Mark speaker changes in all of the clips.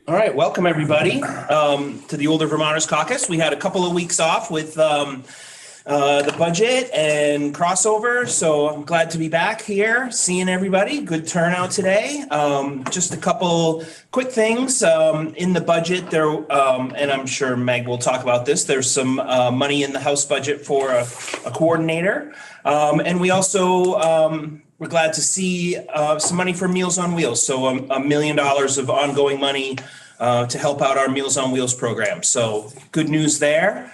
Speaker 1: All right, welcome everybody to the Older Vermonters Caucus. We had a couple of weeks off with the budget and crossover, so I'm glad to be back here, seeing everybody. Good turnout today. Just a couple quick things in the budget there, and I'm sure Meg will talk about this. There's some money in the House budget for a coordinator, and we also we're glad to see some money for Meals on Wheels. So $1 million of ongoing money to help out our Meals on Wheels program. So good news there.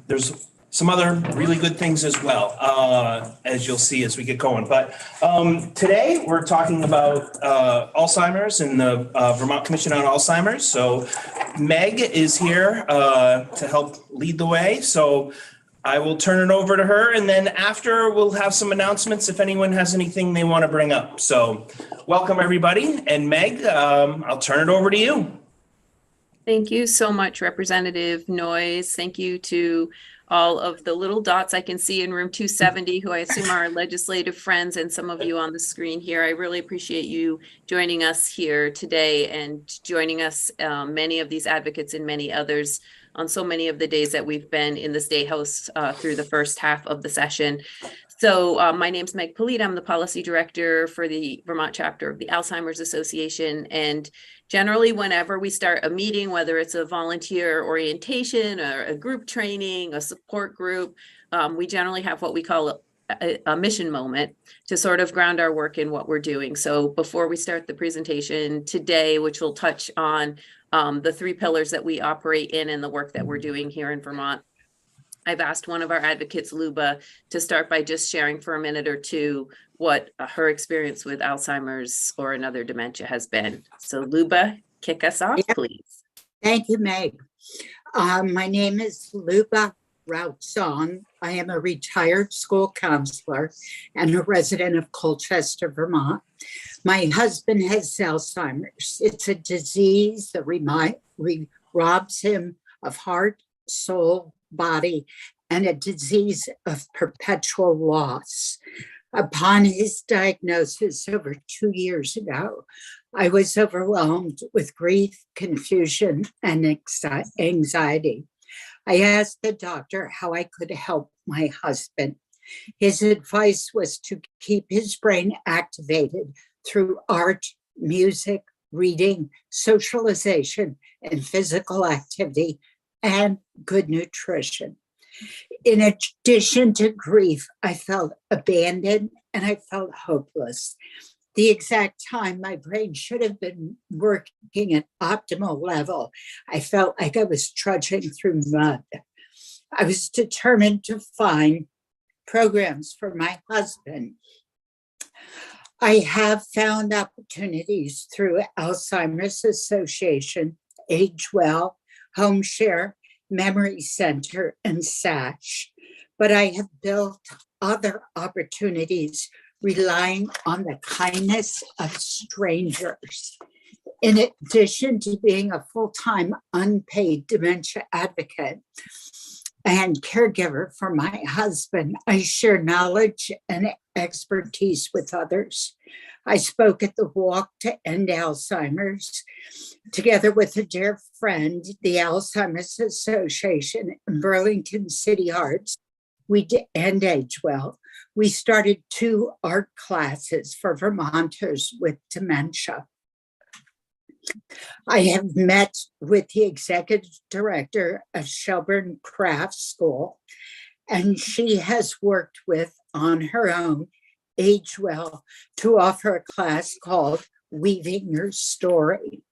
Speaker 1: There's some other really good things as well, as you'll see as we get going. But today we're talking about Alzheimer's and the Vermont Commission on Alzheimer's. So Meg is here to help lead the way. So I will turn it over to her, and then after we'll have some announcements if anyone has anything they want to bring up. So welcome everybody, and Meg, I'll turn it over to you.
Speaker 2: Thank you so much, Representative Noyes. Thank you to all of the little dots I can see in room 270, who I assume are legislative friends, and some of you on the screen here. I really appreciate you joining us here today and joining us, many of these advocates and many others, on so many of the days that we've been in the State House through the first half of the session. So my name's Meg Polite. I'm the policy director for the Vermont chapter of the Alzheimer's Association. And generally, whenever we start a meeting, whether it's a volunteer orientation or a group training, a support group, we generally have what we call a mission moment to sort of ground our work in what we're doing. So before we start the presentation today, which will touch on the three pillars that we operate in and the work that we're doing here in Vermont, I've asked one of our advocates, Luba, to start by just sharing for a minute or two what her experience with Alzheimer's or another dementia has been. So Luba, kick us off, please.
Speaker 3: Thank you, Meg. My name is Luba Routzon. I am a retired school counselor and a resident of Colchester, Vermont. My husband has Alzheimer's. It's a disease that robs him of heart, soul, body, and a disease of perpetual loss. Upon his diagnosis over 2 years ago, I was overwhelmed with grief, confusion, and anxiety. I asked the doctor how I could help my husband. His advice was to keep his brain activated through art, music, reading, socialization, and physical activity, and good nutrition. In addition to grief, I felt abandoned and I felt hopeless. The exact time my brain should have been working at optimal level, I felt like I was trudging through mud. I was determined to find programs for my husband. I have found opportunities through Alzheimer's Association, Age Well, Home Share, Memory Center, and SASH, but I have built other opportunities relying on the kindness of strangers. In addition to being a full-time unpaid dementia advocate and caregiver for my husband, I share knowledge and expertise with others. I spoke at the Walk to End Alzheimer's together with a dear friend, the Alzheimer's Association in Burlington City Arts. And Age Well. We started 2 art classes for Vermonters with dementia. I have met with the executive director of Shelburne Craft School, and she has worked with, on her own, Age Well to offer a class called Weaving Your Story.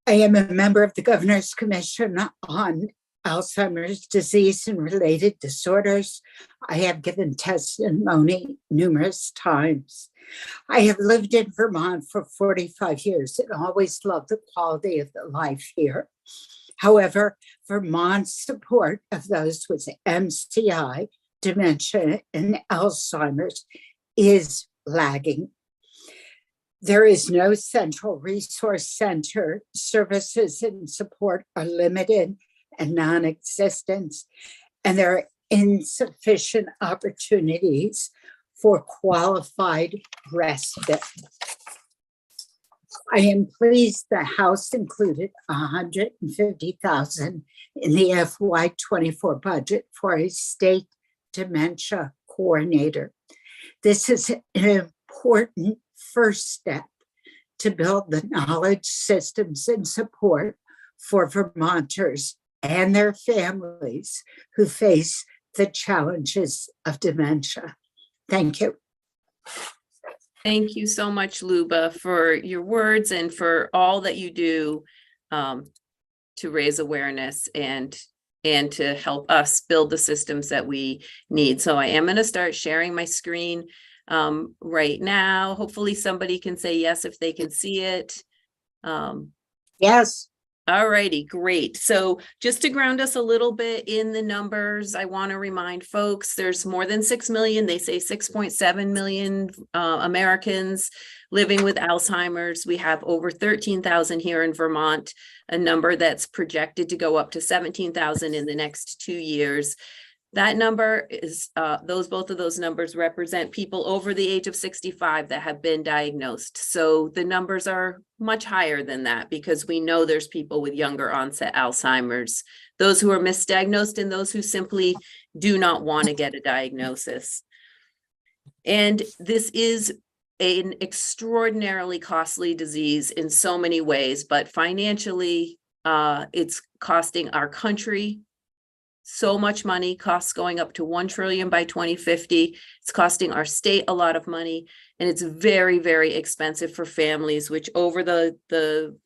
Speaker 3: I am a member of the Governor's Commission on Alzheimer's disease and related disorders. I have given testimony numerous times. I have lived in Vermont for 45 years and always loved the quality of the life here. However, Vermont's support of those with MCI, dementia, and Alzheimer's is lagging. There is no central resource center. Services and support are limited and non-existent, and there are insufficient opportunities for qualified respite. I am pleased the House included $150,000 in the FY24 budget for a state dementia coordinator. This is an important first step to build the knowledge systems and support for Vermonters and their families who face the challenges of dementia. Thank you.
Speaker 2: Thank you so much, Luba, for your words and for all that you do to raise awareness and to help us build the systems that we need. So I am going to start sharing my screen right now. Hopefully somebody can say yes if they can see it.
Speaker 3: Yes.
Speaker 2: All righty, great. So just to ground us a little bit in the numbers, I want to remind folks there's more than 6 million. They say 6.7 million Americans living with Alzheimer's. We have over 13,000 here in Vermont, a number that's projected to go up to 17,000 in the next 2 years. That number is, both of those numbers represent people over the age of 65 that have been diagnosed. So the numbers are much higher than that because we know there's people with younger onset Alzheimer's, those who are misdiagnosed and those who simply do not want to get a diagnosis. And this is an extraordinarily costly disease in so many ways, but financially, it's costing our country so much money, costs going up to 1 trillion by 2050. It's costing our state a lot of money, and it's very, very expensive for families, which over the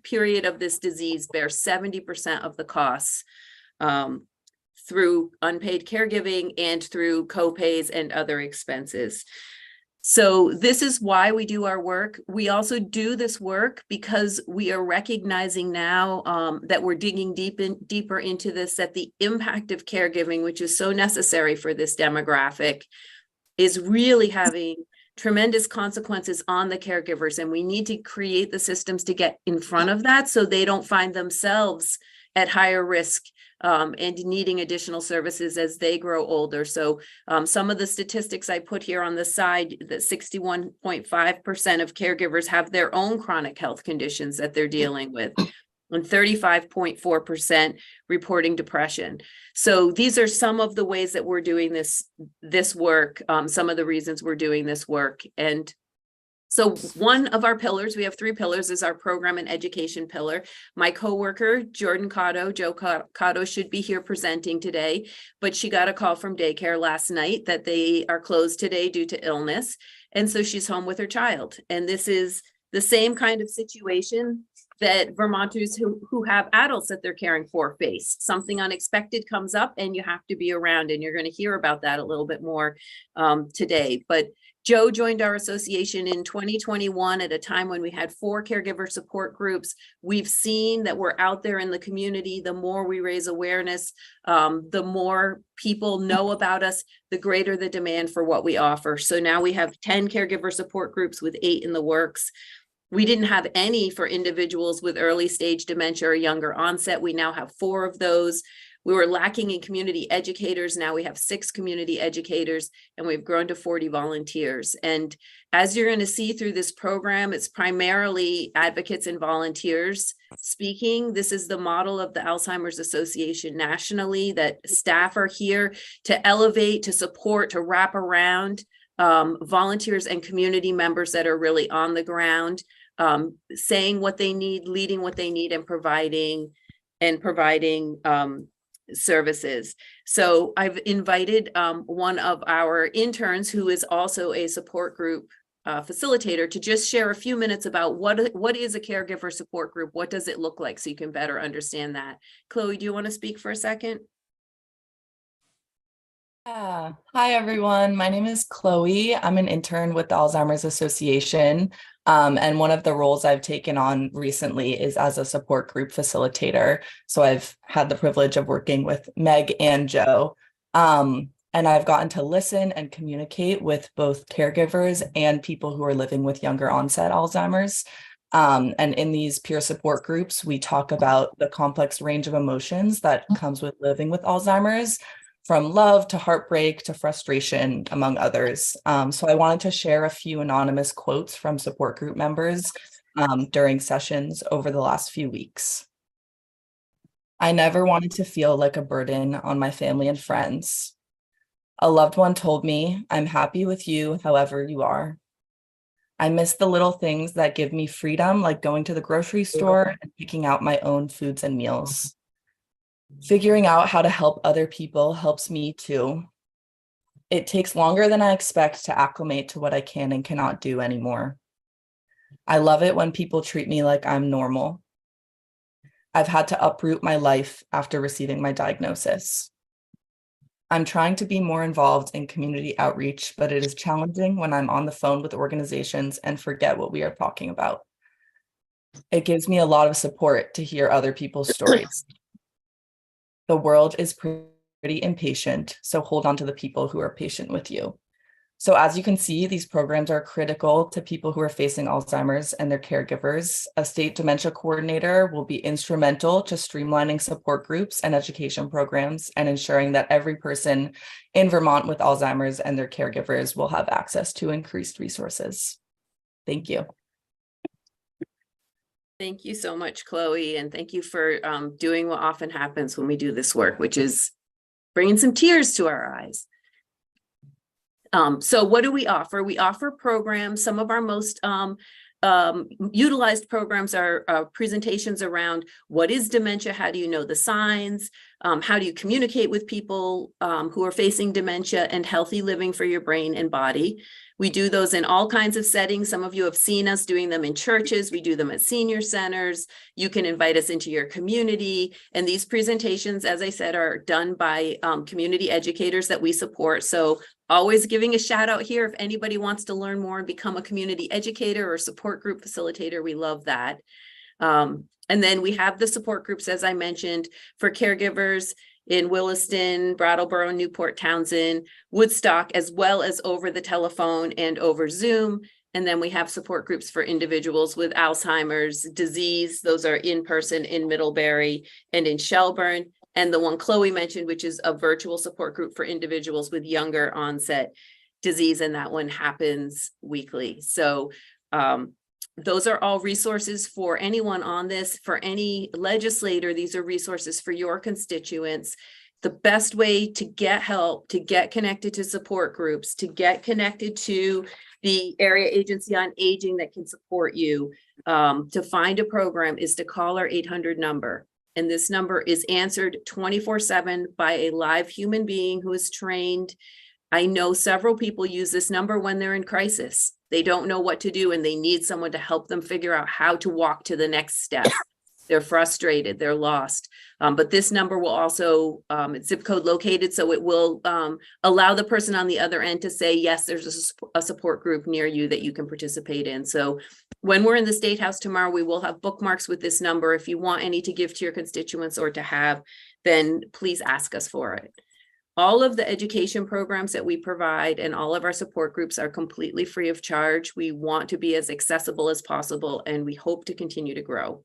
Speaker 2: period of this disease bear 70% of the costs through unpaid caregiving and through co-pays and other expenses. So this is why we do our work. We also do this work because we are recognizing now that we're digging deeper into this, that the impact of caregiving, which is so necessary for this demographic, is really having tremendous consequences on the caregivers. And we need to create the systems to get in front of that so they don't find themselves at higher risk and needing additional services as they grow older. So some of the statistics I put here on the side, that 61.5% of caregivers have their own chronic health conditions that they're dealing with, and 35.4% reporting depression. So these are some of the ways that we're doing this work, some of the reasons we're doing this work. And so one of our pillars, we have 3 pillars, is our program and education pillar. My coworker, Jordan Cotto, Joe Cotto, should be here presenting today, but she got a call from daycare last night that they are closed today due to illness. And so she's home with her child. And this is the same kind of situation that Vermonters who have adults that they're caring for face. Something unexpected comes up and you have to be around, and you're going to hear about that a little bit more today. But Joe joined our association in 2021 at a time when we had 4 caregiver support groups. We've seen that we're out there in the community. The more we raise awareness, the more people know about us, the greater the demand for what we offer. So now we have 10 caregiver support groups with 8 in the works. We didn't have any for individuals with early stage dementia or younger onset. We now have 4 of those. We were lacking in community educators. Now we have 6 community educators, and we've grown to 40 volunteers. And as you're going to see through this program, it's primarily advocates and volunteers speaking. This is the model of the Alzheimer's Association nationally, that staff are here to elevate, to support, to wrap around volunteers and community members that are really on the ground, saying what they need, leading what they need, and providing services. So I've invited one of our interns, who is also a support group facilitator, to just share a few minutes about what is a caregiver support group, what does it look like, so you can better understand that. Chloe, do you want to speak for a second?
Speaker 4: Yeah. Hi, everyone. My name is Chloe. I'm an intern with the Alzheimer's Association. And one of the roles I've taken on recently is as a support group facilitator. So I've had the privilege of working with Meg and Joe. And I've gotten to listen and communicate with both caregivers and people who are living with younger onset Alzheimer's. And in these peer support groups, we talk about the complex range of emotions that comes with living with Alzheimer's, from love to heartbreak to frustration, among others. So I wanted to share a few anonymous quotes from support group members during sessions over the last few weeks. I never wanted to feel like a burden on my family and friends. A loved one told me, "I'm happy with you however you are." I miss the little things that give me freedom, like going to the grocery store and picking out my own foods and meals. Figuring out how to help other people helps me too. It takes longer than I expect to acclimate to what I can and cannot do anymore. I love it when people treat me like I'm normal. I've had to uproot my life after receiving my diagnosis. I'm trying to be more involved in community outreach, but it is challenging when I'm on the phone with organizations and forget what we are talking about. It gives me a lot of support to hear other people's stories. The world is pretty impatient, so hold on to the people who are patient with you. So as you can see, these programs are critical to people who are facing Alzheimer's and their caregivers. A state dementia coordinator will be instrumental to streamlining support groups and education programs and ensuring that every person in Vermont with Alzheimer's and their caregivers will have access to increased resources. Thank you.
Speaker 2: Thank you so much, Chloe, and thank you for doing what often happens when we do this work, which is bringing some tears to our eyes. So what do we offer? We offer programs. Some of our most utilized programs are presentations around what is dementia, how do you know the signs, how do you communicate with people who are facing dementia, and healthy living for your brain and body. We do those in all kinds of settings. Some of you have seen us doing them in churches. We do them at senior centers. You can invite us into your community. And these presentations, as I said, are done by community educators that we support. So always giving a shout out here if anybody wants to learn more and become a community educator or support group facilitator. We love that. And then we have the support groups, as I mentioned, for caregivers in Williston, Brattleboro, Newport Townsend, Woodstock, as well as over the telephone and over Zoom. And then we have support groups for individuals with Alzheimer's disease. Those are in person in Middlebury and in Shelburne. And the one Chloe mentioned, which is a virtual support group for individuals with younger onset disease. And that one happens weekly. So those are all resources for anyone on this, for any legislator. These are resources for your constituents. The best way to get help, to get connected to support groups, to get connected to the Area Agency on Aging that can support you, to find a program is to call our 800 number. And this number is answered 24/7 by a live human being who is trained. I know several people use this number when they're in crisis. They don't know what to do and they need someone to help them figure out how to walk to the next step. They're frustrated, they're lost. But this number will also, it's zip code located, so it will allow the person on the other end to say, yes, there's a support group near you that you can participate in. So when we're in the State House tomorrow, we will have bookmarks with this number. If you want any to give to your constituents or to have, then please ask us for it. All of the education programs that we provide and all of our support groups are completely free of charge. We want to be as accessible as possible, and we hope to continue to grow.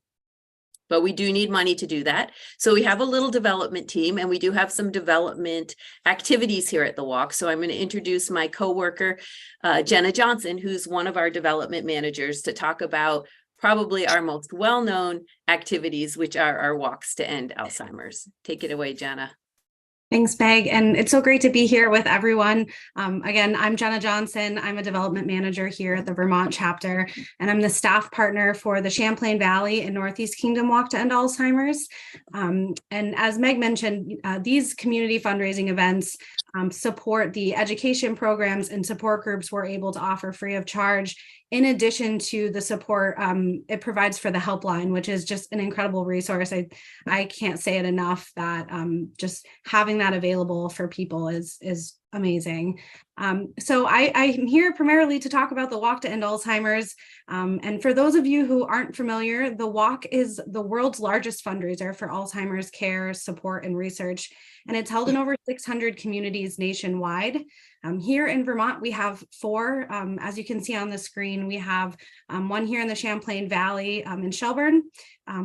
Speaker 2: But we do need money to do that. So we have a little development team, and we do have some development activities here at the Walk. So I'm going to introduce my coworker, Jenna Johnson, who's one of our development managers, to talk about probably our most well-known activities, which are our walks to end Alzheimer's. Take it away, Jenna.
Speaker 5: Thanks, Meg. And it's so great to be here with everyone. Again, I'm Jenna Johnson. I'm a development manager here at the Vermont chapter, and I'm the staff partner for the Champlain Valley and Northeast Kingdom Walk to End Alzheimer's. And as Meg mentioned, these community fundraising events support the education programs and support groups we're able to offer free of charge, in addition to the support it provides for the helpline, which is just an incredible resource. I can't say it enough that just having that available for people is amazing. So I'm here primarily to talk about the Walk to End Alzheimer's. And for those of you who aren't familiar, the Walk is the world's largest fundraiser for Alzheimer's care, support, and research. And it's held in over 600 communities nationwide. Here in Vermont, we have 4. As you can see on the screen, we have one here in the Champlain Valley in Shelburne.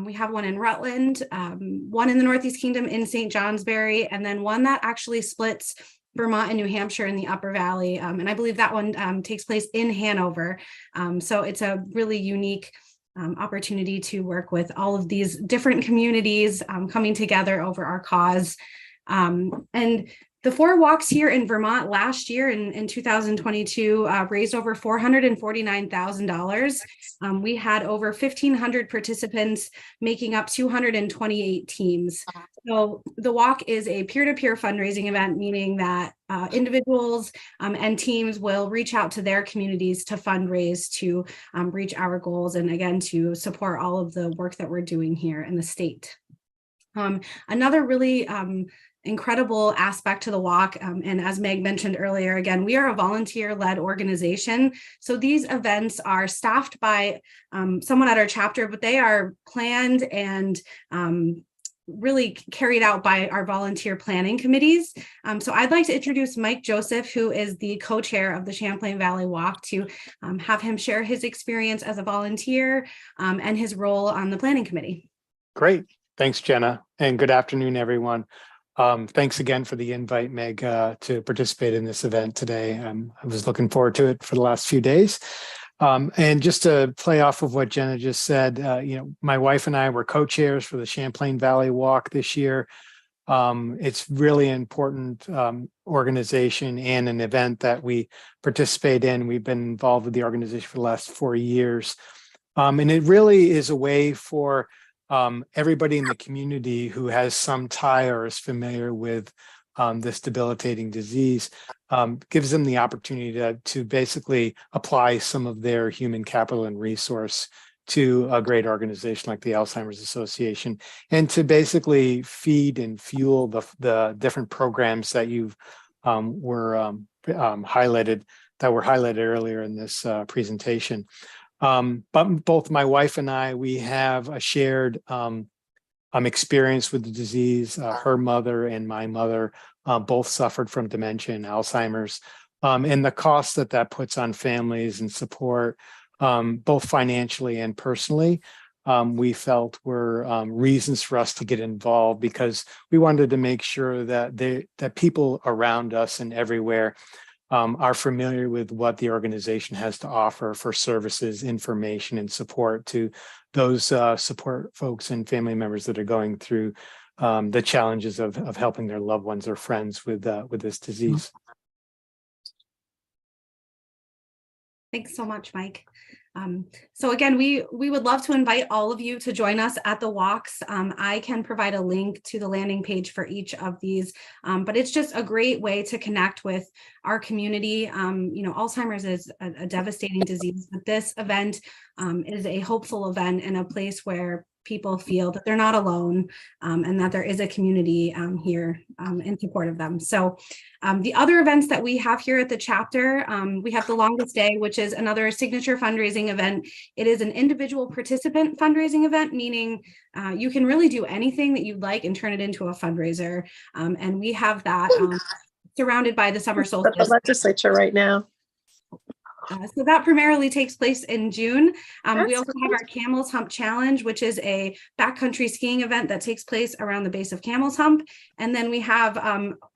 Speaker 5: We have one in Rutland, one in the Northeast Kingdom in St. Johnsbury, and then one that actually splits Vermont and New Hampshire in the Upper Valley. And I believe that one takes place in Hanover. So it's a really unique opportunity to work with all of these different communities coming together over our cause. And the 4 walks here in Vermont last year in 2022 raised over $449,000. We had over 1,500 participants making up 228 teams. So the walk is a peer-to-peer fundraising event, meaning that individuals and teams will reach out to their communities to fundraise to reach our goals and again to support all of the work that we're doing here in the state. Another really incredible aspect to the walk. And as Meg mentioned earlier, again, we are a volunteer-led organization. So these events are staffed by someone at our chapter, but they are planned and really carried out by our volunteer planning committees. So I'd like to introduce Mike Joseph, who is the co-chair of the Champlain Valley Walk, to have him share his experience as a volunteer and his role on the planning committee.
Speaker 6: Great. Thanks, Jenna. And good afternoon, everyone. Thanks again for the invite, Meg, to participate in this event today. I was looking forward to it for the last few days. And just to play off of what Jenna just said, my wife and I were co-chairs for the Champlain Valley Walk this year. It's really important organization and an event that we participate in. We've been involved with the organization for the last 4 years. And it really is a way for everybody in the community who has some tie or is familiar with this debilitating disease, gives them the opportunity to basically apply some of their human capital and resource to a great organization like the Alzheimer's Association, and to basically feed and fuel the different programs that were highlighted earlier in this presentation. But both my wife and I, we have a shared experience with the disease. Her mother and my mother both suffered from dementia and Alzheimer's, and the cost that puts on families and support, both financially and personally, we felt were reasons for us to get involved, because we wanted to make sure that people around us and everywhere are familiar with what the organization has to offer for services, information, and support to those support folks and family members that are going through the challenges of helping their loved ones or friends with this disease.
Speaker 5: Thanks so much, Mike. So again, we would love to invite all of you to join us at the walks. I can provide a link to the landing page for each of these, but it's just a great way to connect with our community. Alzheimer's is a devastating disease, but this event is a hopeful event and a place where people feel that they're not alone, and that there is a community here in support of them. So the other events that we have here at the chapter, we have the Longest Day, which is another signature fundraising event. It is an individual participant fundraising event, meaning you can really do anything that you'd like and turn it into a fundraiser. And we have that surrounded by the summer solstice.
Speaker 7: At the legislature right now.
Speaker 5: So that primarily takes place in June. We also have our Camel's Hump Challenge, which is a backcountry skiing event that takes place around the base of Camel's Hump. And then we have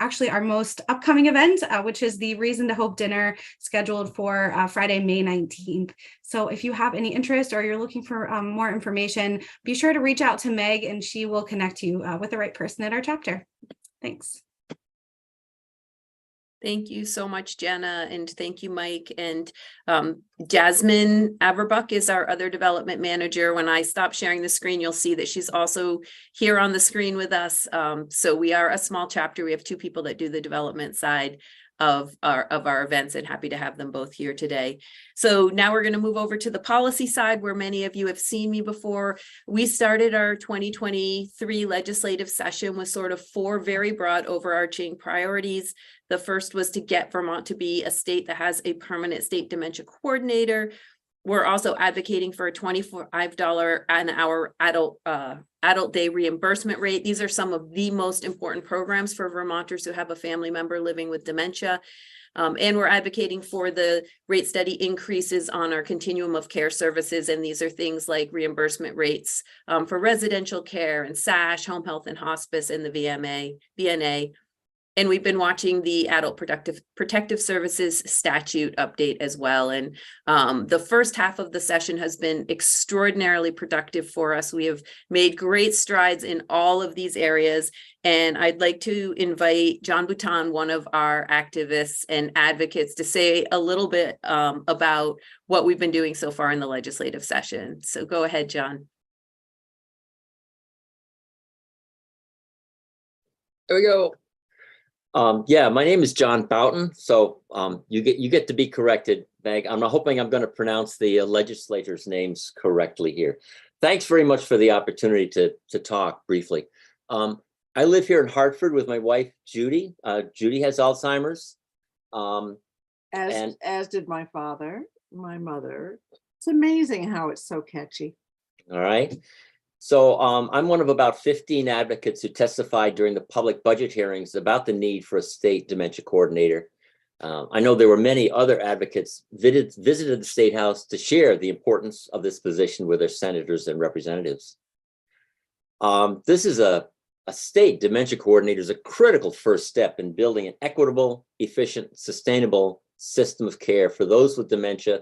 Speaker 5: actually our most upcoming event, which is the Reason to Hope dinner, scheduled for Friday, May 19th. So if you have any interest or you're looking for more information, be sure to reach out to Meg and she will connect you with the right person at our chapter. Thanks.
Speaker 2: Thank you so much, Jenna, and thank you, Mike. And Jasmine Averbuck is our other development manager. When I stop sharing the screen, you'll see that she's also here on the screen with us. So we are a small chapter. We have 2 people that do the development side of our events, and happy to have them both here today. So now we're going to move over to the policy side, where many of you have seen me before. We started our 2023 legislative session with sort of 4 very broad overarching priorities. The first was to get Vermont to be a state that has a permanent state dementia coordinator. We're also advocating for a $25 an hour adult day reimbursement rate. These are some of the most important programs for Vermonters who have a family member living with dementia. And we're advocating for the rate study increases on our continuum of care services. And these are things like reimbursement rates for residential care and SASH, home health and hospice, and the VNA. And we've been watching the Adult Protective Services statute update as well. And the first half of the session has been extraordinarily productive for us. We have made great strides in all of these areas. And I'd like to invite John Bouton, one of our activists and advocates, to say a little bit about what we've been doing so far in the legislative session. So go ahead, John.
Speaker 7: There we go. Yeah, my name is John Bouton. So you get to be corrected, Meg. I'm hoping I'm going to pronounce the legislators' names correctly here. Thanks very much for the opportunity to talk briefly. I live here in Hartford with my wife, Judy. Judy has Alzheimer's.
Speaker 8: As did my father, my mother. It's amazing how it's so catchy.
Speaker 7: All right. So I'm one of about 15 advocates who testified during the public budget hearings about the need for a state dementia coordinator. I know there were many other advocates visited the State House to share the importance of this position with their senators and representatives. This is a state dementia coordinator is a critical first step in building an equitable, efficient, sustainable system of care for those with dementia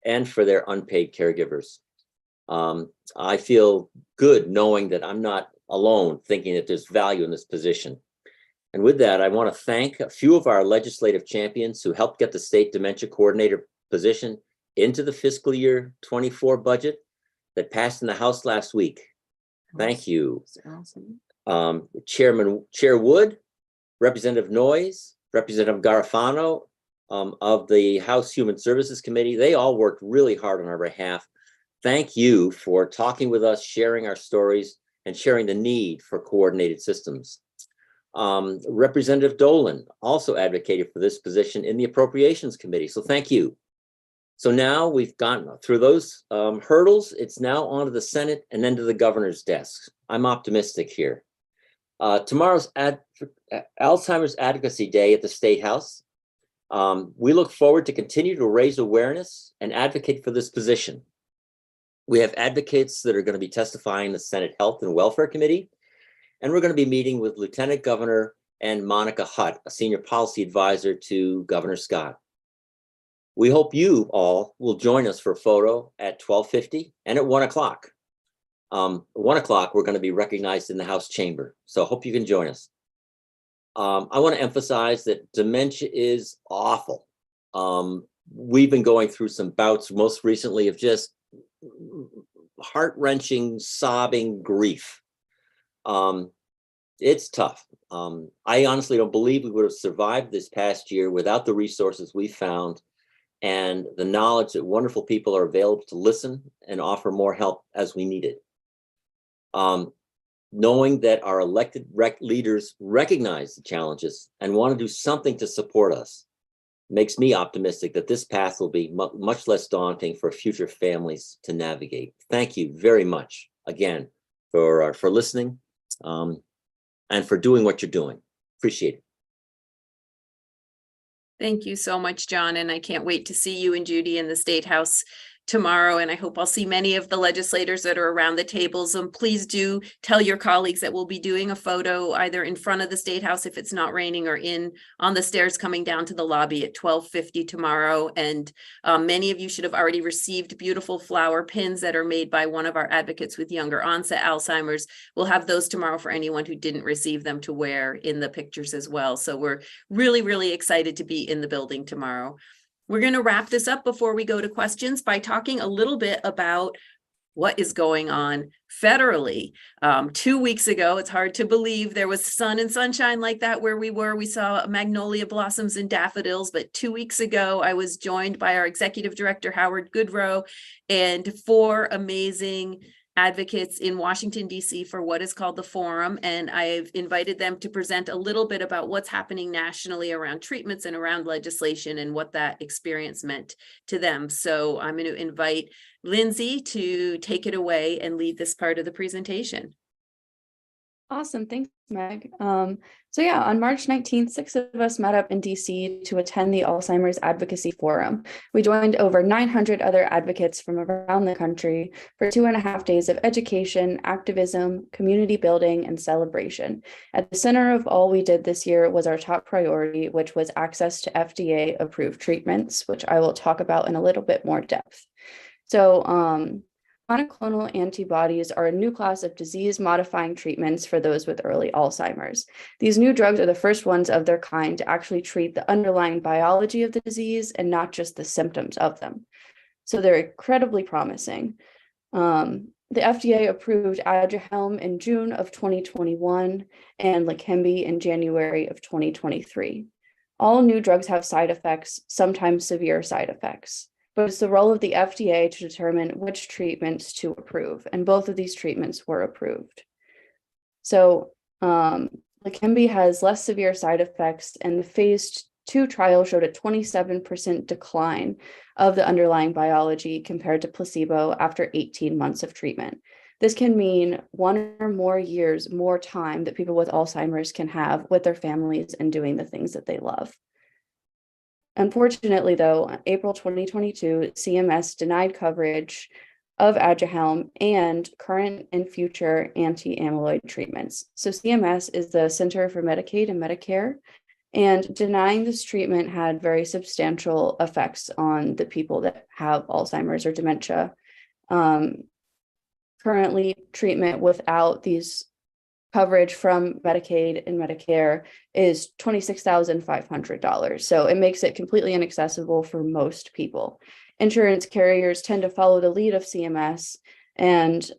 Speaker 7: and for their unpaid caregivers. I feel good knowing that I'm not alone thinking that there's value in this position. And with that, I want to thank a few of our legislative champions who helped get the state dementia coordinator position into the fiscal year 24 budget that passed in the House last week. Thank you.
Speaker 8: Awesome.
Speaker 7: Chair Wood, Representative Noyes, Representative Garofano of the House Human Services Committee. They all worked really hard on our behalf. Thank you for talking with us, sharing our stories, and sharing the need for coordinated systems. Representative Dolan also advocated for this position in the Appropriations Committee, so thank you. So now we've gotten through those hurdles. It's now on to the Senate and then to the governor's desk. I'm optimistic here. Tomorrow's Alzheimer's Advocacy Day at the State House. We look forward to continue to raise awareness and advocate for this position. We have advocates that are going to be testifying in the Senate Health and Welfare Committee, and we're going to be meeting with Lieutenant Governor and Monica Hutt, a senior policy advisor to Governor Scott. We hope you all will join us for a photo at 12:50 and at 1 o'clock. 1 o'clock, we're going to be recognized in the House chamber, so I hope you can join us. I want to emphasize that dementia is awful. We've been going through some bouts, most recently, of just heart-wrenching, sobbing grief. It's tough. I honestly don't believe we would have survived this past year without the resources we found and the knowledge that wonderful people are available to listen and offer more help as we need it. Knowing that our elected leaders recognize the challenges and want to do something to support us makes me optimistic that this path will be much less daunting for future families to navigate. Thank you very much again for listening and for doing what you're doing. Appreciate it.
Speaker 2: Thank you so much, John. And I can't wait to see you and Judy in the State House tomorrow. And I hope I'll see many of the legislators that are around the tables. And please do tell your colleagues that we'll be doing a photo either in front of the State House if it's not raining, or on the stairs coming down to the lobby at 12:50 tomorrow. And many of you should have already received beautiful flower pins that are made by one of our advocates with younger onset Alzheimer's. We'll have those tomorrow for anyone who didn't receive them to wear in the pictures as well. So we're really, really excited to be in the building tomorrow. We're going to wrap this up before we go to questions by talking a little bit about what is going on federally. 2 weeks ago, it's hard to believe there was sun and sunshine like that where we were. We saw magnolia blossoms and daffodils, but 2 weeks ago, I was joined by our executive director, Howard Goodrow, and 4 amazing advocates in Washington, D.C. for what is called the Forum. And I've invited them to present a little bit about what's happening nationally around treatments and around legislation and what that experience meant to them. So I'm going to invite Lindsay to take it away and lead this part of the presentation.
Speaker 9: Awesome. Thanks, Meg. So yeah, on March 19th, 6 of us met up in DC to attend the Alzheimer's Advocacy Forum. We joined over 900 other advocates from around the country for 2.5 days of education, activism, community building, and celebration. At the center of all we did this year was our top priority, which was access to FDA-approved treatments, which I will talk about in a little bit more depth. So, monoclonal antibodies are a new class of disease-modifying treatments for those with early Alzheimer's. These new drugs are the first ones of their kind to actually treat the underlying biology of the disease and not just the symptoms of them. So they're incredibly promising. The FDA approved Aduhelm in June of 2021 and Leqembi in January of 2023. All new drugs have side effects, sometimes severe side effects. But it's the role of the FDA to determine which treatments to approve, and both of these treatments were approved. So Leqembi has less severe side effects, and the phase 2 trial showed a 27% decline of the underlying biology compared to placebo after 18 months of treatment. This can mean 1 or more years more time that people with Alzheimer's can have with their families and doing the things that they love. Unfortunately, though, in April 2022, CMS denied coverage of Aduhelm and current and future anti-amyloid treatments. So CMS is the Center for Medicaid and Medicare, and denying this treatment had very substantial effects on the people that have Alzheimer's or dementia. Currently, treatment without these coverage from Medicaid and Medicare is $26,500. So it makes it completely inaccessible for most people. Insurance carriers tend to follow the lead of CMS, and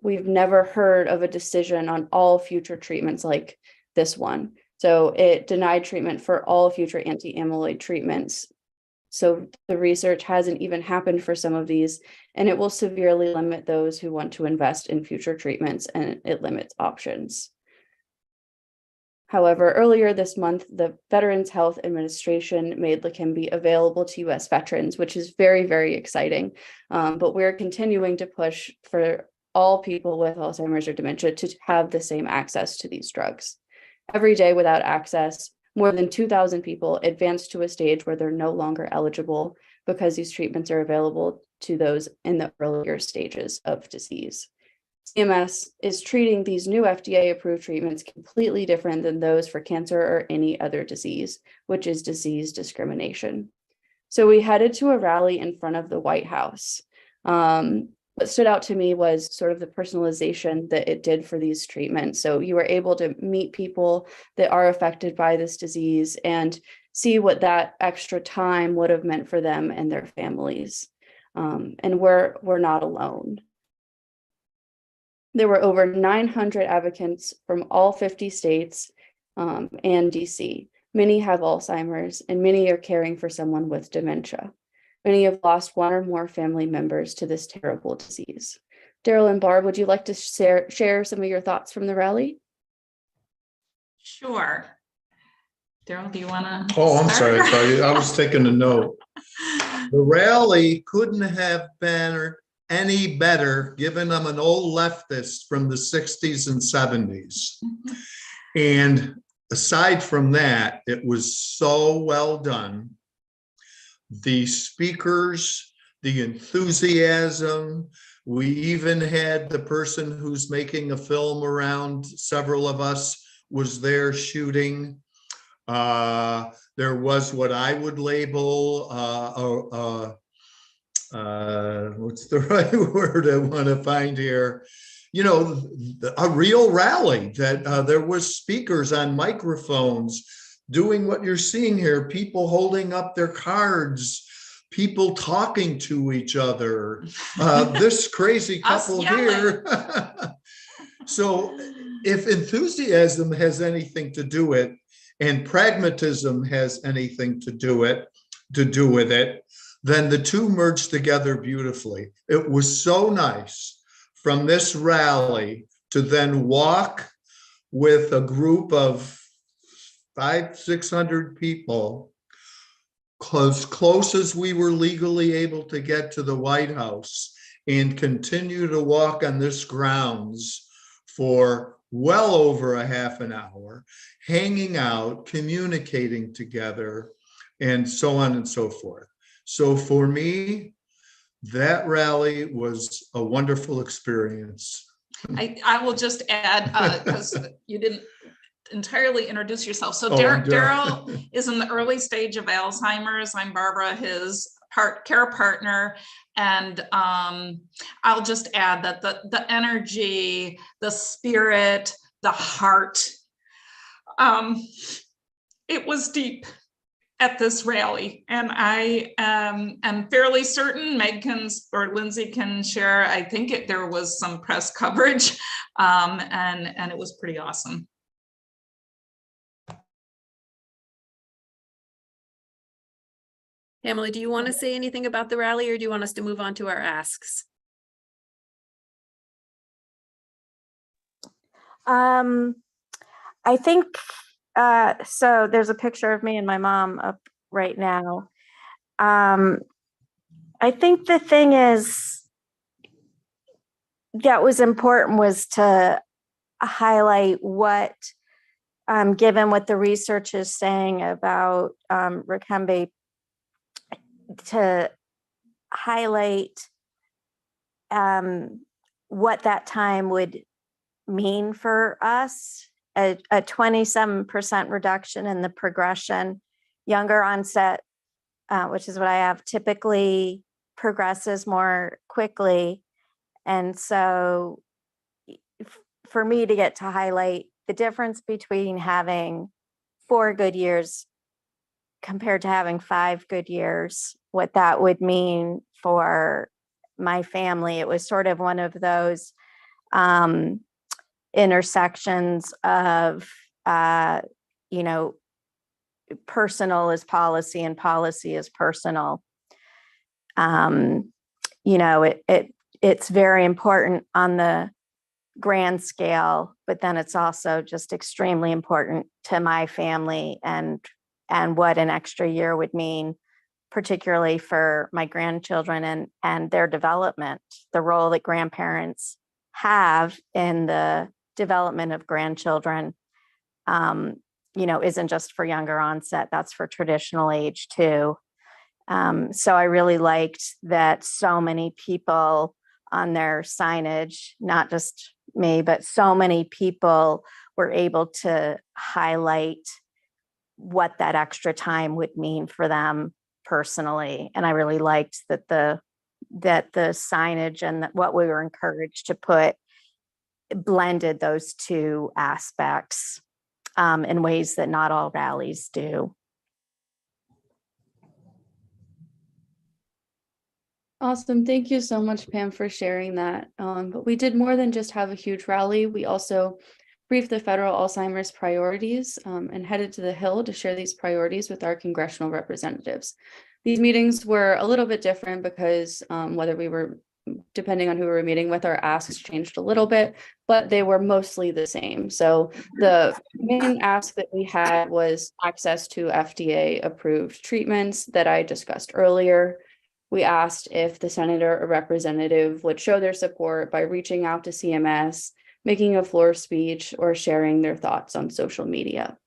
Speaker 9: we've never heard of a decision on all future treatments like this one. So it denied treatment for all future anti-amyloid treatments. So the research hasn't even happened for some of these, and it will severely limit those who want to invest in future treatments, and it limits options. However, earlier this month, the Veterans Health Administration made Leqembi available to U.S. veterans, which is very, very exciting. But we're continuing to push for all people with Alzheimer's or dementia to have the same access to these drugs. Every day without access, more than 2,000 people advance to a stage where they're no longer eligible because these treatments are available to those in the earlier stages of disease. CMS is treating these new FDA-approved treatments completely different than those for cancer or any other disease, which is disease discrimination. So we headed to a rally in front of the White House. What stood out to me was sort of the personalization that it did for these treatments. So you were able to meet people that are affected by this disease and see what that extra time would have meant for them and their families. And we're not alone. There were over 900 advocates from all 50 states and DC. Many have Alzheimer's, and many are caring for someone with dementia. Many have lost 1 or more family members to this terrible disease. Daryl and Barb, would you like to share some of your thoughts from the rally?
Speaker 10: Sure. Daryl, do you want to?
Speaker 11: Oh, I'm sorry. I was taking a note. The rally couldn't have been any better, given I'm an old leftist from the 60s and 70s. And aside from that, it was so well done. The speakers, the enthusiasm. We even had the person who's making a film around several of us was there shooting. There was what I would label, what's the right word I want to find here? You know, a real rally that there was speakers on microphones doing what you're seeing here, people holding up their cards, people talking to each other, this crazy couple here. So if enthusiasm has anything to do with it, and pragmatism has anything to do with it, then the two merged together beautifully. It was so nice from this rally to then walk with a group of 500-600 people, close as we were legally able to get to the White House, and continue to walk on this grounds for well over a half an hour, hanging out, communicating together, and so on and so forth. So for me, that rally was a wonderful experience.
Speaker 10: I will just add, because you didn't entirely introduce yourself. So
Speaker 11: Oh, I'm
Speaker 10: Daryl is in the early stage of Alzheimer's. I'm Barbara, his care partner. And I'll just add that the energy, the spirit, the heart, it was deep at this rally. And I am fairly certain Meg or Lindsay can share, I think there was some press coverage and it was pretty awesome.
Speaker 2: Pamela, do you want to say anything about the rally, or do you want us to move on to our asks?
Speaker 12: I think, so there's a picture of me and my mom up right now. I think the thing is that was important was to highlight what, given what the research is saying about Rickenby, to highlight what that time would mean for us. A 27% reduction in the progression. Younger onset, which is what I have, typically progresses more quickly. And so for me to get to highlight the difference between having 4 good years compared to having 5 good years, what that would mean for my family, it was sort of one of those intersections of, personal is policy and policy is personal. It's very important on the grand scale, but then it's also just extremely important to my family and what an extra year would mean, particularly for my grandchildren and their development, the role that grandparents have in the development of grandchildren, isn't just for younger onset, that's for traditional age too. So I really liked that so many people on their signage, not just me, but so many people were able to highlight what that extra time would mean for them personally. And I really liked that the signage and what we were encouraged to put blended those two aspects in ways that not all rallies do.
Speaker 9: Awesome. Thank you so much, Pam, for sharing that. But we did more than just have a huge rally. We also briefed the federal Alzheimer's priorities and headed to the Hill to share these priorities with our congressional representatives. These meetings were a little bit different because depending on who we were meeting with, our asks changed a little bit, but they were mostly the same. So the main ask that we had was access to FDA approved treatments that I discussed earlier. We asked if the senator or representative would show their support by reaching out to CMS, making a floor speech, or sharing their thoughts on social media.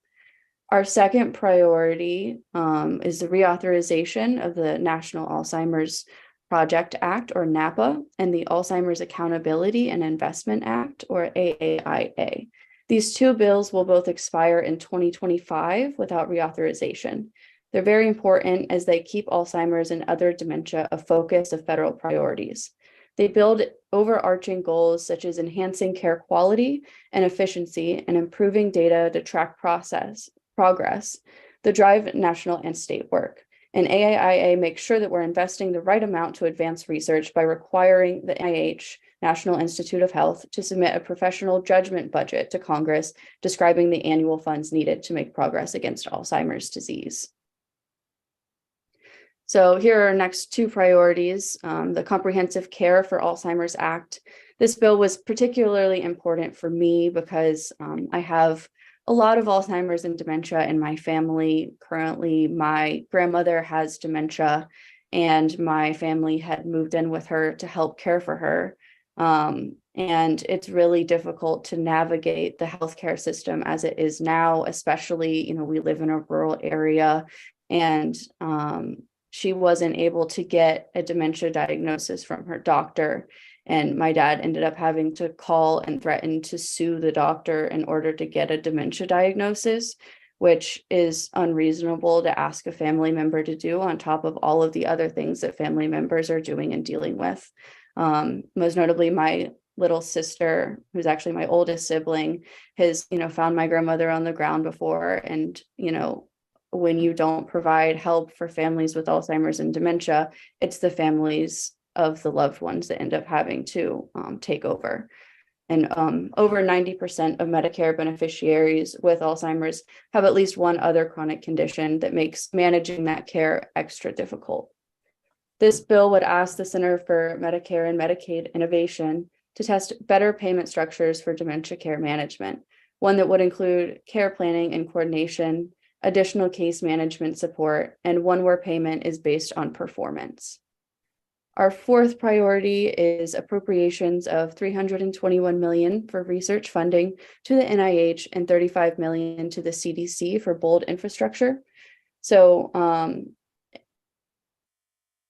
Speaker 9: Our second priority is the reauthorization of the National Alzheimer's Project Act, or NAPA, and the Alzheimer's Accountability and Investment Act, or AAIA. These two bills will both expire in 2025 without reauthorization. They're very important as they keep Alzheimer's and other dementia a focus of federal priorities. They build overarching goals such as enhancing care quality and efficiency and improving data to track progress, that drive national and state work. And AAIA makes sure that we're investing the right amount to advance research by requiring the NIH, National Institute of Health, to submit a professional judgment budget to Congress describing the annual funds needed to make progress against Alzheimer's disease. So here are our next two priorities, the Comprehensive Care for Alzheimer's Act. This bill was particularly important for me because I have a lot of Alzheimer's and dementia in my family. Currently, my grandmother has dementia and my family had moved in with her to help care for her. And it's really difficult to navigate the healthcare system as it is now, especially, you know, we live in a rural area, and she wasn't able to get a dementia diagnosis from her doctor. And my dad ended up having to call and threaten to sue the doctor in order to get a dementia diagnosis, which is unreasonable to ask a family member to do on top of all of the other things that family members are doing and dealing with. Most notably, my little sister, who's actually my oldest sibling, has, you know, found my grandmother on the ground before. And, you know, when you don't provide help for families with Alzheimer's and dementia, it's the families of the loved ones that end up having to take over. And over 90% of Medicare beneficiaries with Alzheimer's have at least one other chronic condition that makes managing that care extra difficult. This bill would ask the Center for Medicare and Medicaid Innovation to test better payment structures for dementia care management, one that would include care planning and coordination, additional case management support, and one where payment is based on performance. Our fourth priority is appropriations of $321 million for research funding to the NIH and $35 million to the CDC for bold infrastructure. So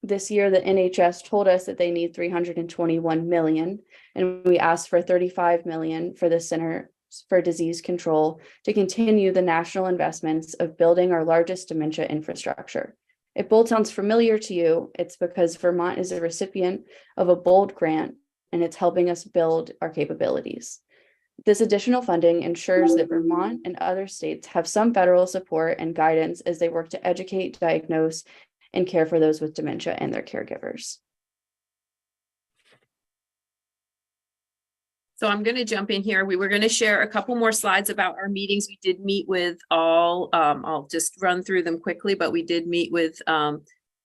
Speaker 9: this year, the NHS told us that they need $321 million, and we asked for $35 million for the Center for Disease Control to continue the national investments of building our largest dementia infrastructure. If BOLD sounds familiar to you, it's because Vermont is a recipient of a BOLD grant, and it's helping us build our capabilities. This additional funding ensures that Vermont and other states have some federal support and guidance as they work to educate, diagnose, and care for those with dementia and their caregivers.
Speaker 2: So I'm going to jump in here. We were going to share a couple more slides about our meetings. We did meet with all, I'll just run through them quickly, but we did meet with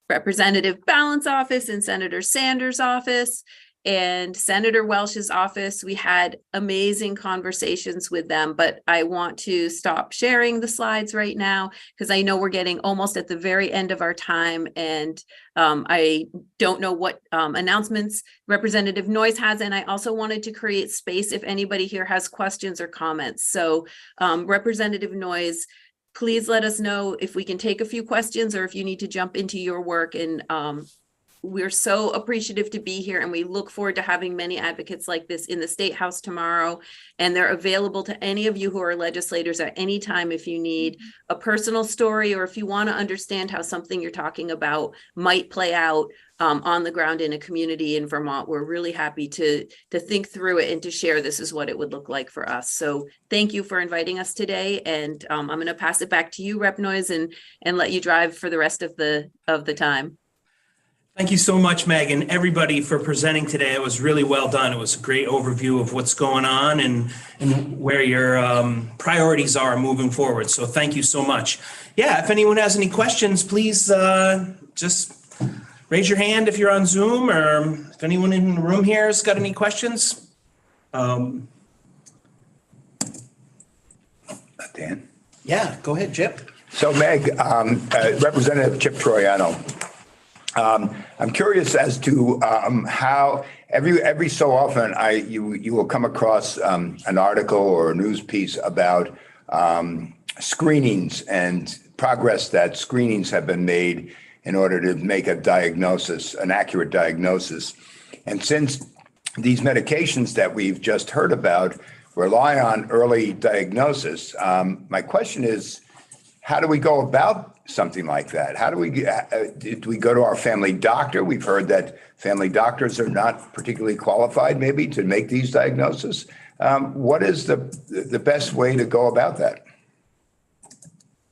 Speaker 2: Representative Balint's office and Senator Sanders' office and Senator Welch's office. We had amazing conversations with them, but I want to stop sharing the slides right now because I know we're getting almost at the very end of our time, and I don't know what announcements Representative Noyes has, and I also wanted to create space if anybody here has questions or comments. So Representative Noyes, please let us know if we can take a few questions or if you need to jump into your work, and we're so appreciative to be here, and we look forward to having many advocates like this in the State House tomorrow. And they're available to any of you who are legislators at any time if you need a personal story or if you want to understand how something you're talking about might play out on the ground in a community in Vermont. We're really happy to think through it and to share this is what it would look like for us. So thank you for inviting us today. And I'm going to pass it back to you, Rep. Noyes, and let you drive for the rest of the time.
Speaker 1: Thank you so much, Meg, and everybody for presenting today. It was really well done. It was a great overview of what's going on and where your priorities are moving forward. So thank you so much. Yeah, if anyone has any questions, please just raise your hand if you're on Zoom, or if anyone in the room here has got any questions.
Speaker 13: Dan?
Speaker 1: Yeah, go ahead, Chip.
Speaker 13: So Meg, Representative Chip Troiano, I'm curious as to how every so often you will come across an article or a news piece about screenings and progress that screenings have been made in order to make a diagnosis, an accurate diagnosis. And since these medications that we've just heard about rely on early diagnosis, my question is, how do we go about something like that? How do we go to our family doctor? We've heard that family doctors are not particularly qualified maybe to make these diagnoses. What is the best way to go about that?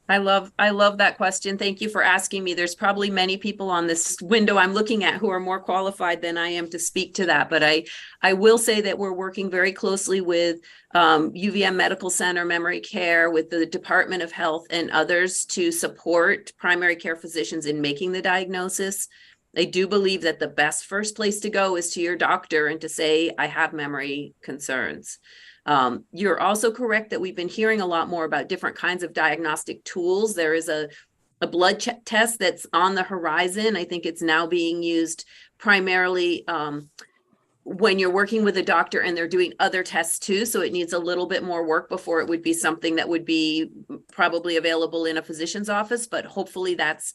Speaker 2: I love that question. Thank you for asking me. There's probably many people on this window I'm looking at who are more qualified than I am to speak to that. But I will say that we're working very closely with UVM Medical Center, Memory Care, with the Department of Health and others to support primary care physicians in making the diagnosis. I do believe that the best first place to go is to your doctor and to say, I have memory concerns. You're also correct that we've been hearing a lot more about different kinds of diagnostic tools. There is a blood test that's on the horizon. I think it's now being used primarily when you're working with a doctor and they're doing other tests too, so it needs a little bit more work before it would be something that would be probably available in a physician's office, but hopefully that's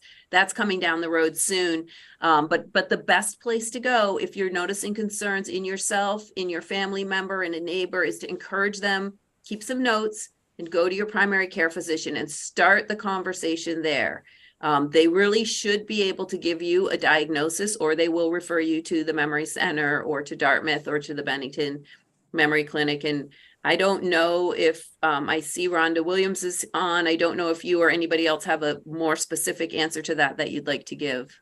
Speaker 2: coming down the road soon. But the best place to go if you're noticing concerns in yourself, in your family member, and a neighbor is to encourage them, keep some notes, and go to your primary care physician and start the conversation there. They really should be able to give you a diagnosis, or they will refer you to the Memory Center or to Dartmouth or to the Bennington Memory Clinic. And I don't know if I see Rhonda Williams is on. I don't know if you or anybody else have a more specific answer to that you'd like to give.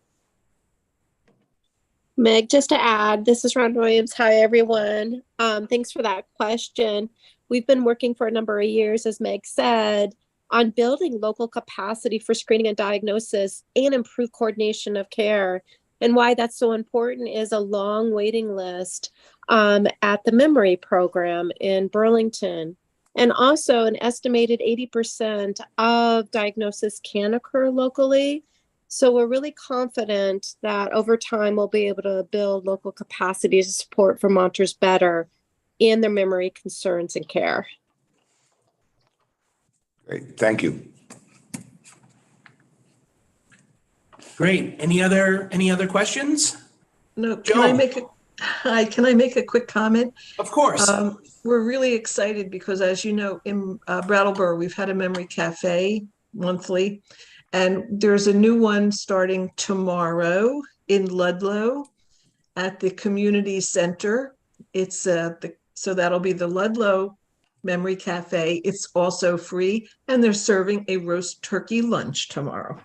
Speaker 14: Meg, just to add, this is Rhonda Williams. Hi, everyone. Thanks for that question. We've been working for a number of years, as Meg said, on building local capacity for screening and diagnosis and improved coordination of care. And why that's so important is a long waiting list at the memory program in Burlington. And also an estimated 80% of diagnosis can occur locally. So we're really confident that over time we'll be able to build local capacity to support Vermonters better in their memory concerns and care.
Speaker 13: Great, thank you.
Speaker 1: Great. Any other questions?
Speaker 8: No, can I make a quick comment?
Speaker 1: Of course.
Speaker 8: We're really excited because, as you know, in Brattleboro, we've had a memory cafe monthly, and there's a new one starting tomorrow in Ludlow at the community center. It's so that'll be the Ludlow Memory Cafe. It's also free, and they're serving a roast turkey lunch tomorrow.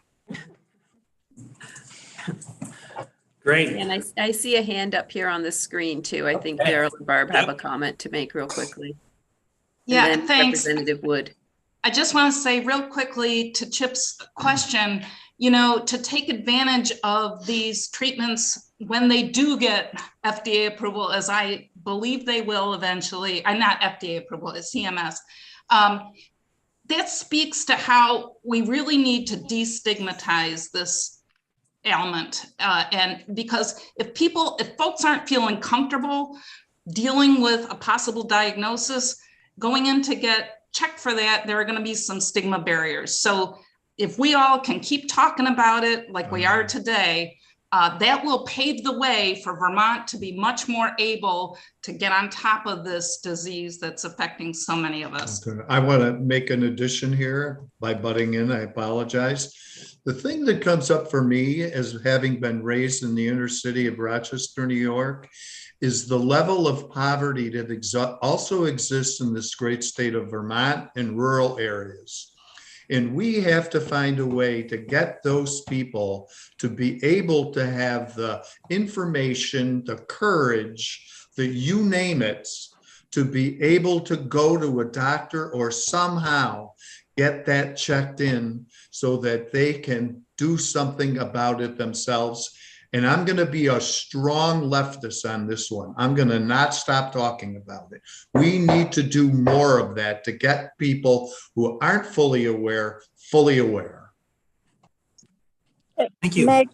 Speaker 1: Great.
Speaker 2: And I see a hand up here on the screen too. I think Daryl and Barb have a comment to make real quickly.
Speaker 10: Yeah,
Speaker 2: and then
Speaker 10: thanks.
Speaker 2: Representative Wood.
Speaker 10: I just want to say real quickly to Chip's question, you know, to take advantage of these treatments when they do get FDA approval, as I believe they will eventually, not FDA approval, it's CMS. That speaks to how we really need to destigmatize this ailment. And because if folks aren't feeling comfortable dealing with a possible diagnosis, going in to get checked for that, there are going to be some stigma barriers. So if we all can keep talking about it like we are today, that will pave the way for Vermont to be much more able to get on top of this disease that's affecting so many of us.
Speaker 11: I want to make an addition here by butting in. I apologize. The thing that comes up for me as having been raised in the inner city of Rochester, New York, is the level of poverty that also exists in this great state of Vermont and rural areas. And we have to find a way to get those people to be able to have the information, the courage, the you name it, to be able to go to a doctor or somehow get that checked in so that they can do something about it themselves. And I'm going to be a strong leftist on this one. I'm going to not stop talking about it. We need to do more of that to get people who aren't fully aware, fully aware.
Speaker 1: Thank you.
Speaker 12: Meg,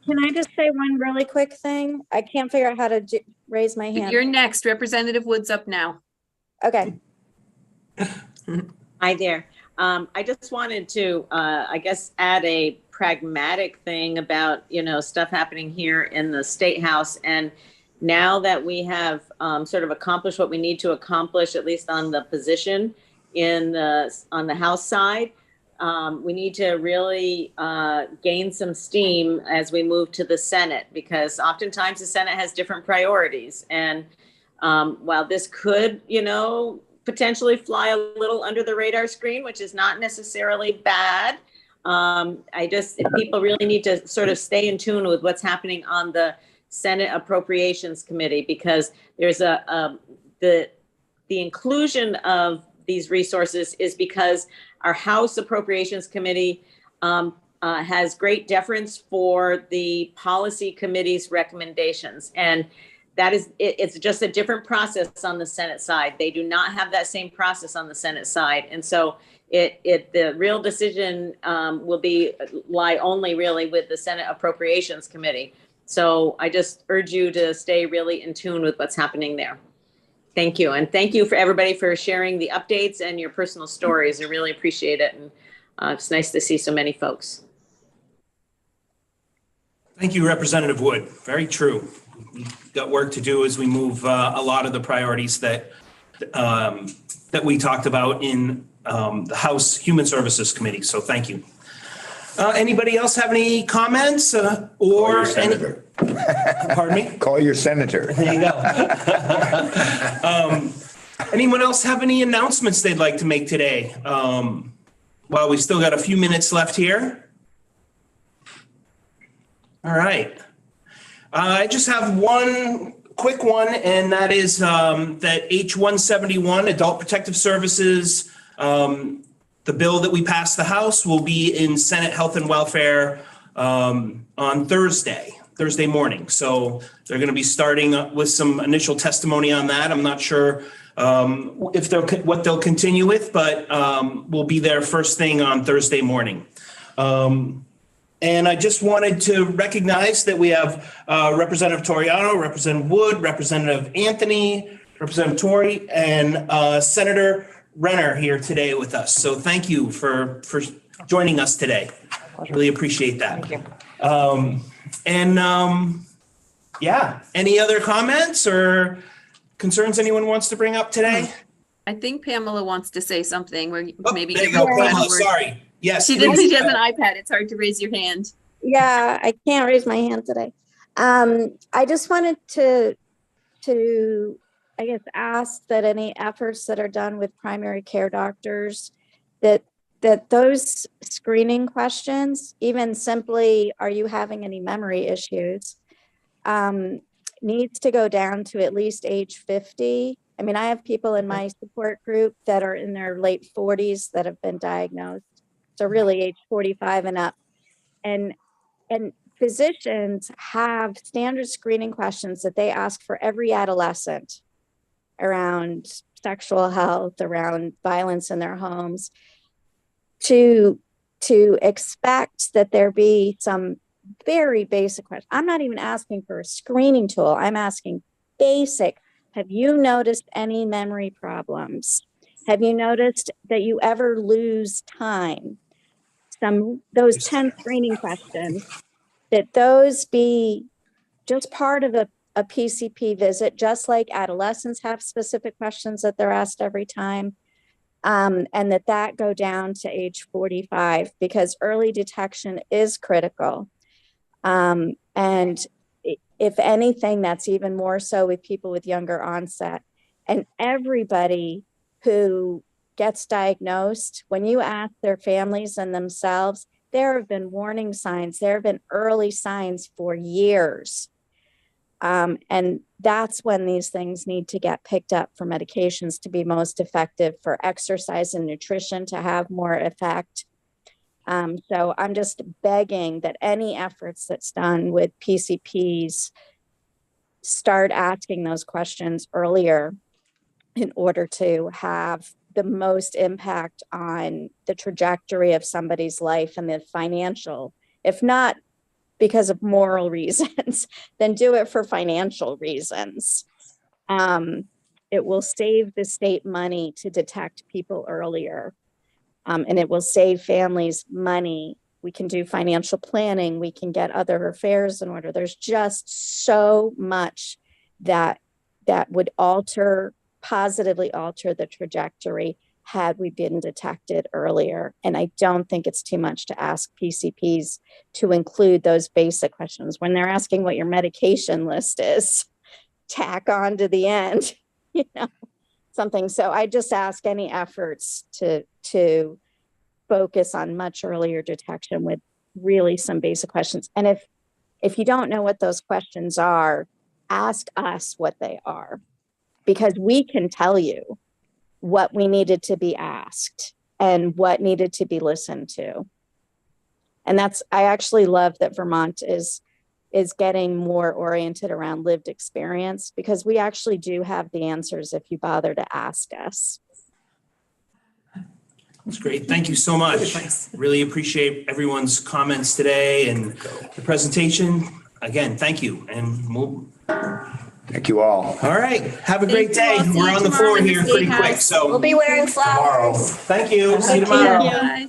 Speaker 12: can I just say one really quick thing? I can't figure out how to raise my hand.
Speaker 2: You're next. Representative Wood's up now.
Speaker 12: Okay.
Speaker 15: Hi there. I just wanted to, I guess, add a pragmatic thing about, stuff happening here in the State House. And now that we have sort of accomplished what we need to accomplish, at least on the position on the House side, we need to really gain some steam as we move to the Senate, because oftentimes the Senate has different priorities. And while this could, potentially fly a little under the radar screen, which is not necessarily bad. People really need to sort of stay in tune with what's happening on the Senate Appropriations Committee, because there's the inclusion of these resources is because our House Appropriations Committee has great deference for the policy committee's recommendations. And that is, it's just a different process on the Senate side. They do not have that same process on the Senate side. And so the real decision will lie only really with the Senate Appropriations Committee. So I just urge you to stay really in tune with what's happening there. Thank you. And thank you for everybody for sharing the updates and your personal stories. I really appreciate it. And it's nice to see so many folks.
Speaker 1: Thank you, Representative Wood. Very true. We've got work to do as we move a lot of the priorities that we talked about in the House Human Services Committee. So thank you. Anybody else have any comments or any? Pardon me?
Speaker 13: Call your senator.
Speaker 1: There you go. Anyone else have any announcements they'd like to make today? Well, we've still got a few minutes left here. All right. I just have one quick one, and that is that H-171, Adult Protective Services, the bill that we passed the House will be in Senate Health and Welfare on Thursday morning. So they're going to be starting with some initial testimony on that. I'm not sure if what they'll continue with, but we'll be there first thing on Thursday morning. And I just wanted to recognize that we have Representative Toriano, Representative Wood, Representative Anthony, Representative Tory, and Senator Renner here today with us. So thank you for joining us today. Really appreciate that.
Speaker 15: Thank you.
Speaker 1: Yeah, any other comments or concerns anyone wants to bring up today?
Speaker 2: I think Pamela wants to say something where maybe
Speaker 1: there you
Speaker 2: give
Speaker 1: go,
Speaker 2: her a
Speaker 1: Pamela,
Speaker 2: word.
Speaker 1: Sorry. Yes.
Speaker 2: She didn't. She has an iPad. It's hard to raise your hand.
Speaker 12: Yeah, I can't raise my hand today. I just wanted to I guess ask that any efforts that are done with primary care doctors, that those screening questions, even simply, are you having any memory issues, needs to go down to at least age 50. I mean, I have people in my support group that are in their late 40s that have been diagnosed. So really age 45 and up. And physicians have standard screening questions that they ask for every adolescent around sexual health, around violence in their homes, to expect that there be some very basic questions. I'm not even asking for a screening tool. I'm asking basic. Have you noticed any memory problems? Have you noticed that you ever lose time? Those 10 screening questions, that those be just part of a PCP visit, just like adolescents have specific questions that they're asked every time, and that go down to age 45, because early detection is critical. And if anything, that's even more so with people with younger onset. And everybody who gets diagnosed, when you ask their families and themselves, there have been warning signs, there have been early signs for years. And that's when these things need to get picked up for medications to be most effective, for exercise and nutrition to have more effect. So I'm just begging that any efforts that's done with PCPs start asking those questions earlier in order to have the most impact on the trajectory of somebody's life and the financial, if not because of moral reasons, then do it for financial reasons. It will save the state money to detect people earlier, and it will save families money. We can do financial planning. We can get other affairs in order. There's just so much that would positively alter the trajectory had we been detected earlier. And I don't think it's too much to ask PCPs to include those basic questions when they're asking what your medication list is. Tack on to the end, something. So I just ask any efforts to focus on much earlier detection with really some basic questions. And if you don't know what those questions are, ask us what they are, because we can tell you what we needed to be asked and what needed to be listened to. And I actually love that Vermont is getting more oriented around lived experience, because we actually do have the answers if you bother to ask us.
Speaker 1: That's great. Thank you so much. Really appreciate everyone's comments today and the presentation. again, thank you. And we'll,
Speaker 13: Thank you all.
Speaker 1: all right. Have a great day.
Speaker 2: Thank you all. See
Speaker 1: We're
Speaker 2: you
Speaker 1: on the
Speaker 2: tomorrow
Speaker 1: floor
Speaker 2: in the
Speaker 1: here pretty
Speaker 2: State
Speaker 1: quick.
Speaker 2: House.
Speaker 1: So
Speaker 12: We'll be wearing flowers.
Speaker 1: thank you. See you
Speaker 14: Thank
Speaker 1: tomorrow.
Speaker 14: you.
Speaker 2: Bye.